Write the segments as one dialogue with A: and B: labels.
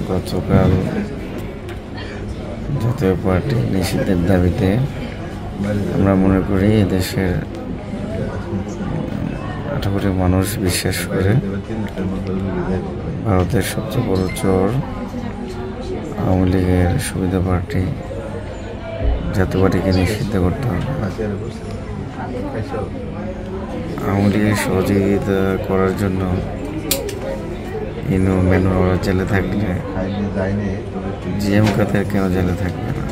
A: গতকাল জাতীয় পার্টি নিষিদ্ধের দাবিতে আমরা মনে করি এদেশের 18 কোটি মানুষ বিশ্বাস করে ভারতের সবচেয়ে বড় চোর আওয়ামী লীগের সুবিধা পার্টি জাতীয় পার্টিকে নিষিদ্ধ করতে হবে। আওয়ামী লীগের সহযোগিতা করার জন্য ইনু মেনু ওরা জেলে থাকলে জিএম কাদের কেন জেলে থাকবে না?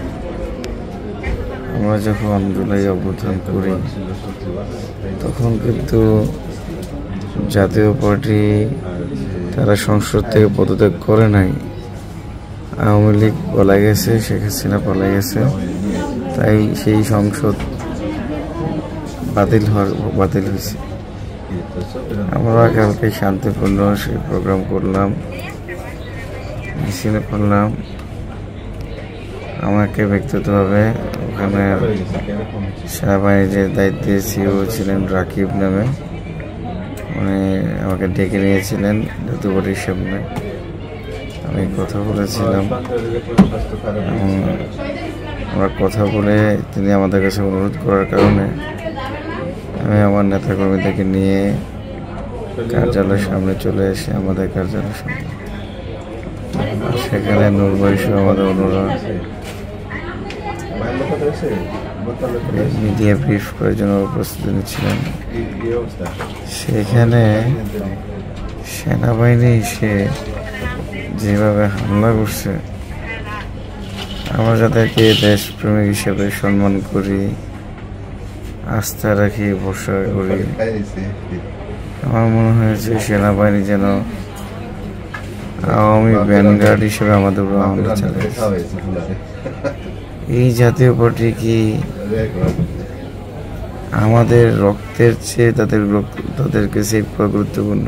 A: আমরা যখন জুলাই অভ্যুত্থান করি তখন কিন্তু জাতীয় পার্টি তারা সংসদ থেকে পদত্যাগ করে নাই। আওয়ামী লীগ পলাই গেছে, শেখ হাসিনা পলাই গেছে, তাই সেই সংসদ বাতিল হয়েছে। আমরা কালকে শান্তিপূর্ণ সেই প্রোগ্রাম করলাম, মিছিলে করলাম। আমাকে ব্যক্তিগতভাবে ওখানে সেনাবাহিনীর যে দায়িত্বে সিও ছিলেন রাকিব নামে, উনি আমাকে ডেকে নিয়েছিলেন জাতীয় পার্টির সামনে। আমি কথা বলেছিলাম, আমরা কথা বলে তিনি আমাদের কাছে অনুরোধ করার কারণে আমি আমার নেতাকর্মীদেরকে নিয়ে কার্যালয়ের সামনে চলে এসে আমাদের কার্যালয়ের সামনে, আর সেখানে নূর ভাই সহ আমাদের অনুরোধ মিডিয়া ব্রিফ করার জন্য প্রস্তুতি নিচ্ছিলেন। সেখানে সেনাবাহিনী এসে যেভাবে হামলা করছে, আমরা যাদেরকে দেশপ্রেমিক হিসেবে সম্মান করি, আস্থা রাখি, ভরসা করি, আমার মনে হয়েছে সেনাবাহিনী যেন আওয়ামী ভ্যানগার্ড হিসেবে আমাদের উপর হামলা চালিয়েছে। এই জাতীয় পার্টি কি আমাদের রক্তের চেয়ে তাদেরকে সেভ করা গুরুত্বপূর্ণ?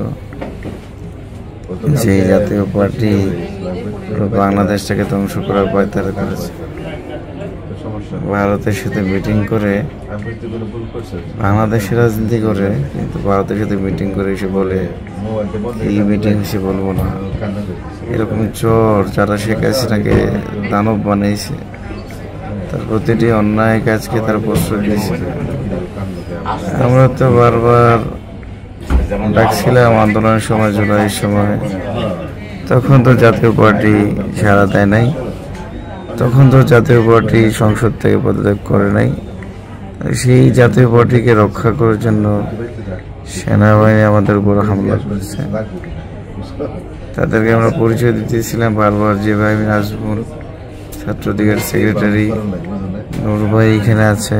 A: যে জাতীয় পার্টি বাংলাদেশটাকে ধ্বংস করার পায়তারা করেছে, ভারতের সাথে মিটিং করে বাংলাদেশের রাজনীতি করে, কিন্তু ভারতের সাথে মিটিং করে এসে বলে এই মিটিং এসে বলবো না। এরকম চোর যারা শেখ হাসিনাকে দানব বানিয়েছে, তার প্রতিটি অন্যায় কাজকে তার প্রশ্রয় দিয়েছে। আমরা তো বারবার ডাকছিলাম আন্দোলনের সময়, জুলাইয়ের সময়, তখন তো জাতীয় পার্টি সাড়া দেয় নাই, তখন তো জাতীয় পার্টি সংসদ থেকে পদত্যাগ করে নাই। সেই জাতীয় পার্টিকে রক্ষা করার জন্য সেনাবাহিনী আমাদের উপর হামলা করেছে। তাদেরকে আমরা পরিচয় দিতেছিলাম বারবার, যে ভাই নাজমুল ছাত্রলীগের সেক্রেটারি, নূর ভাই এখানে আছে,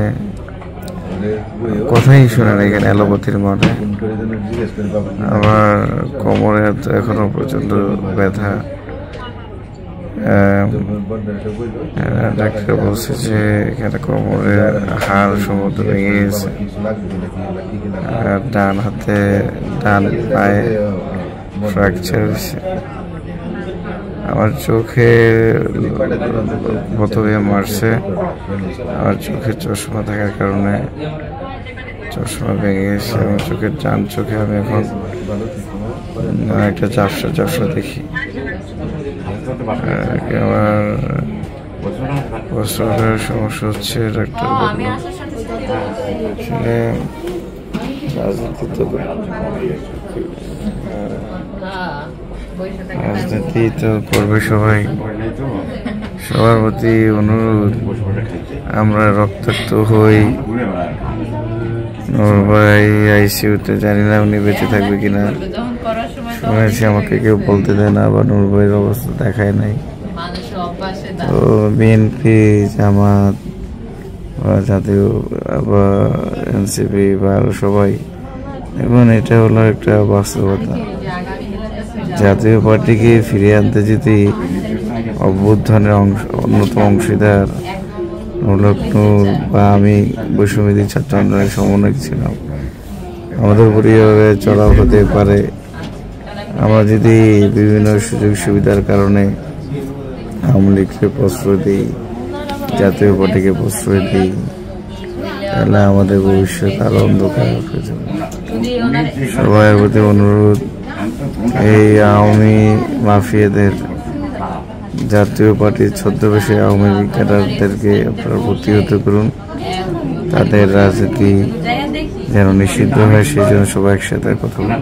A: কথাই শোনেন এখানে এলোপ্যাথির মাঠে। আমার কোমরে এখনো প্রচন্ড ব্যথা। ডাক্তার বলছে যে এখানে কোমরে হাড় সমুদ্র ভেঙে গেছে, ডান হাতে ডান পায়ে ফ্র্যাকচার হয়েছে। আমার চোখে বোতলে মারছে, আমার চোখে চশমা থাকার কারণে চশমা ভেঙে গেছে। আমার চোখের ডান চোখে আমি এখন একটা ঝাপসা দেখি। আমার প্রস্রাবের সমস্যা হচ্ছে, ডাক্তার বলল। আসলে রাজনীতি তো করবে সবাই, সবার প্রতি অনুরোধ, আমরা রক্তাক্ত হই। নূর ভাই আইসিইউতে, জানি না উনি বেঁচে থাকবে কিনা, শুনেছি আমাকে কেউ বলতে দেয় না, বা নূর ভাইয়ের অবস্থা দেখায় নাই। তো বিএনপি, জামাত বা জাতীয় বা এনসিপি বা আরো সবাই, এবং এটা হলো একটা বাস্তবতা। জাতীয় পার্টিকে ফিরিয়ে আনতে যদি অভ্যুত্থানের অন্যতম অংশীদার নূর বা আমি বৈষম্যবিরোধী ছাত্র আন্দোলনের সমন্বয়ক ছিলাম, আমাদের উপর এইভাবে চড়াও হতে পারে। আমরা যদি বিভিন্ন সুযোগ সুবিধার কারণে আওয়ামী লীগকে প্রশ্রয় দিই, জাতীয় পার্টিকে প্রশ্রয় দিই, তাহলে আমাদের ভবিষ্যৎ আরো অন্ধকার হয়ে যাবে। সবার প্রতি অনুরোধ, এই আওয়ামী মাফিয়াদের, জাতীয় পার্টির ছদ্মবেশে আওয়ামী লীগ ক্যাডারদেরকে আপনারা প্রতিহত করুন। তাদের রাজনীতি যেন নিষিদ্ধ হয়, সেই জন্য সবাই একসাথে কথা বলুন।